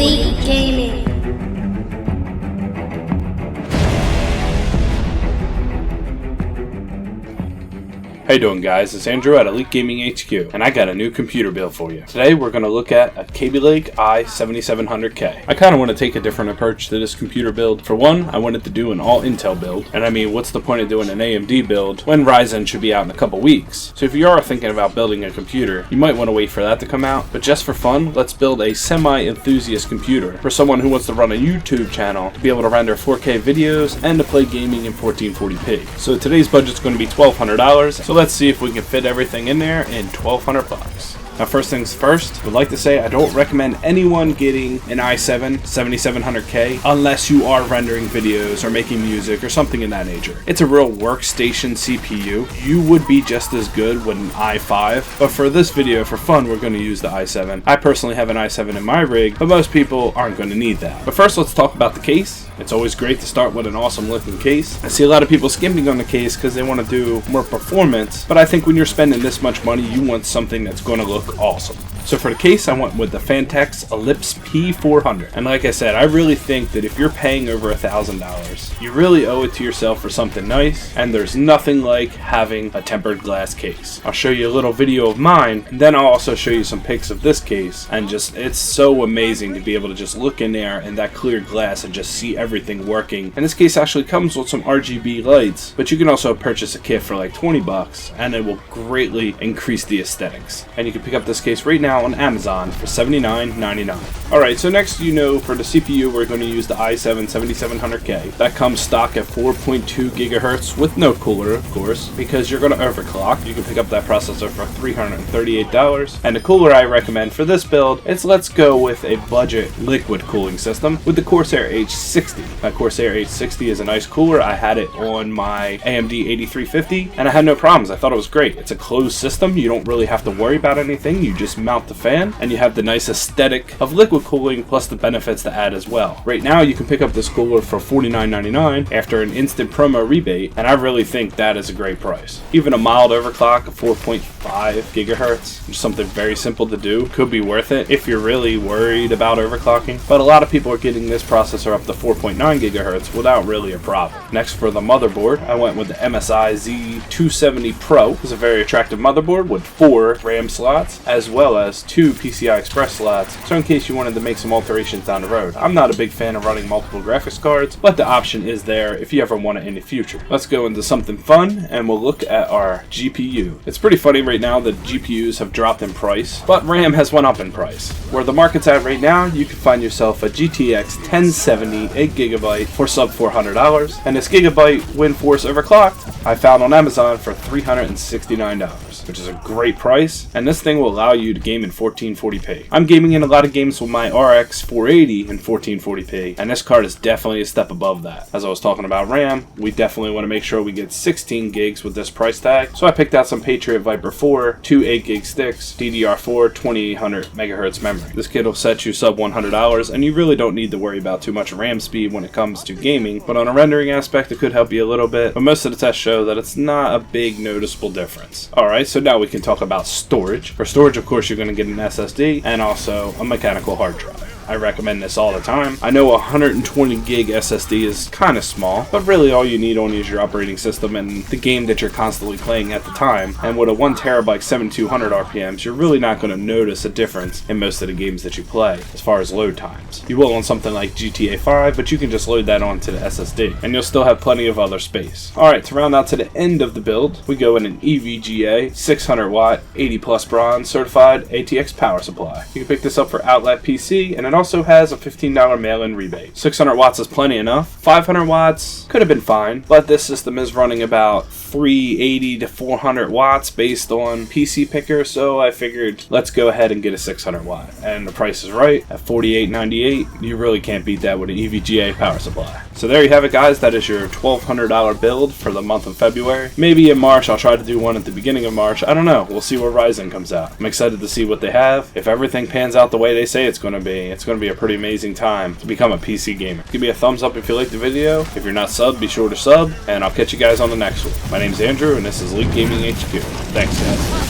Elite Gaming. How you doing, guys? It's Andrew at Elite Gaming HQ, and I got a new computer build for you. Today we're going to look at a Kaby i7700K. I kind of want to take a different approach to this computer build. For one, I wanted to do an all Intel build, and I mean, what's the point of doing an AMD build when Ryzen should be out in a couple weeks? So if you are thinking about building a computer, you might want to wait for that to come out, but just for fun, let's build a semi-enthusiast computer for someone who wants to run a YouTube channel, to be able to render 4K videos, and to play gaming in 1440p. So today's budget's going to be $1,200, so let's see if we can fit everything in there in 1,200 bucks. Now, first things first, I would like to say I don't recommend anyone getting an i7 7700K unless you are rendering videos or making music or something in that nature. It's a real workstation CPU. You would be just as good with an i5, but for this video, for fun, we're going to use the i7. I personally have an i7 in my rig, but most people aren't going to need that. But first, let's talk about the case. It's always great to start with an awesome looking case. I see a lot of people skimping on the case because they want to do more performance, but I think when you're spending this much money, you want something that's going to look awesome. So for the case, I went with the Fantex Ellipse P400. And like I said, I really think that if you're paying over $1,000, you really owe it to yourself for something nice, and there's nothing like having a tempered glass case. I'll show you a little video of mine, and then I'll also show you some pics of this case, and just, it's so amazing to be able to just look in there in that clear glass and just see everything working. And this case actually comes with some RGB lights, but you can also purchase a kit for like 20 bucks, and it will greatly increase the aesthetics. And you can pick up this case right now on Amazon for $79.99. Alright, so next, for the CPU, we're going to use the i7 7700K. That comes stock at 4.2 gigahertz with no cooler, of course, because you're going to overclock. You can pick up that processor for $338. And the cooler I recommend for this build is, let's go with a budget liquid cooling system with the Corsair H60. That Corsair H60 is a nice cooler. I had it on my AMD 8350, and I had no problems. I thought it was great. It's a closed system. You don't really have to worry about anything. You just mount the fan, and you have the nice aesthetic of liquid cooling plus the benefits to add as well. Right now, you can pick up this cooler for $49.99 after an instant promo rebate, and I really think that is a great price. Even a mild overclock of 4.5 gigahertz, just something very simple to do, could be worth it if you're really worried about overclocking. But a lot of people are getting this processor up to 4.9 gigahertz without really a problem. Next, for the motherboard, I went with the MSI Z270 Pro. It's a very attractive motherboard with 4 RAM slots as well as 2 PCI Express slots, so in case you wanted to make some alterations down the road. I'm not a big fan of running multiple graphics cards, but the option is there if you ever want it in the future. Let's go into something fun, and we'll look at our GPU. It's pretty funny right now that GPUs have dropped in price, but RAM has went up in price. Where the market's at right now, you can find yourself a GTX 1070 8GB for sub $400, and this Gigabyte WindForce overclocked I found on Amazon for $369, which is a great price, and this thing will allow you to game in 1440p. I'm gaming in a lot of games with my RX 480 in 1440p, and this card is definitely a step above that. As I was talking about RAM, we definitely want to make sure we get 16 gigs with this price tag, so I picked out some Patriot Viper 4, 2 8GB sticks, DDR4 2800 megahertz memory. This kit will set you sub $100, and you really don't need to worry about too much RAM speed when it comes to gaming, but on a rendering aspect, it could help you a little bit, but most of the tests show that it's not a big noticeable difference. Alright, so now we can talk about storage. For storage, of course, you're going to get an SSD and also a mechanical hard drive. I recommend this all the time. I know 120 gig SSD is kind of small, but really all you need only is your operating system and the game that you're constantly playing at the time. And with a 1 terabyte 7200 RPMs, you're really not going to notice a difference in most of the games that you play as far as load times. You will on something like GTA 5, but you can just load that onto the SSD, and you'll still have plenty of other space. Alright, to round out to the end of the build, we go in an EVGA 600 watt 80 plus bronze certified ATX Power Supply. You can pick this up for Outlet PC, and it also has a $15 mail-in rebate. 600 watts is plenty enough. 500 watts could have been fine, but this system is running about 380 to 400 watts based on PC Picker, so I figured let's go ahead and get a 600 watt. And the price is right at $48.98. You really can't beat that with an EVGA power supply. So there you have it, guys. That is your $1,200 build for the month of February. Maybe in March I'll try to do one at the beginning of March. I don't know. We'll see where Ryzen comes out. I'm excited to see what they have. If everything pans out the way they say it's going to be a pretty amazing time to become a PC gamer. Give me a thumbs up if you liked the video. If you're not subbed, be sure to sub, and I'll catch you guys on the next one. My name's Andrew, and this is Elite Gaming HQ. Thanks, guys.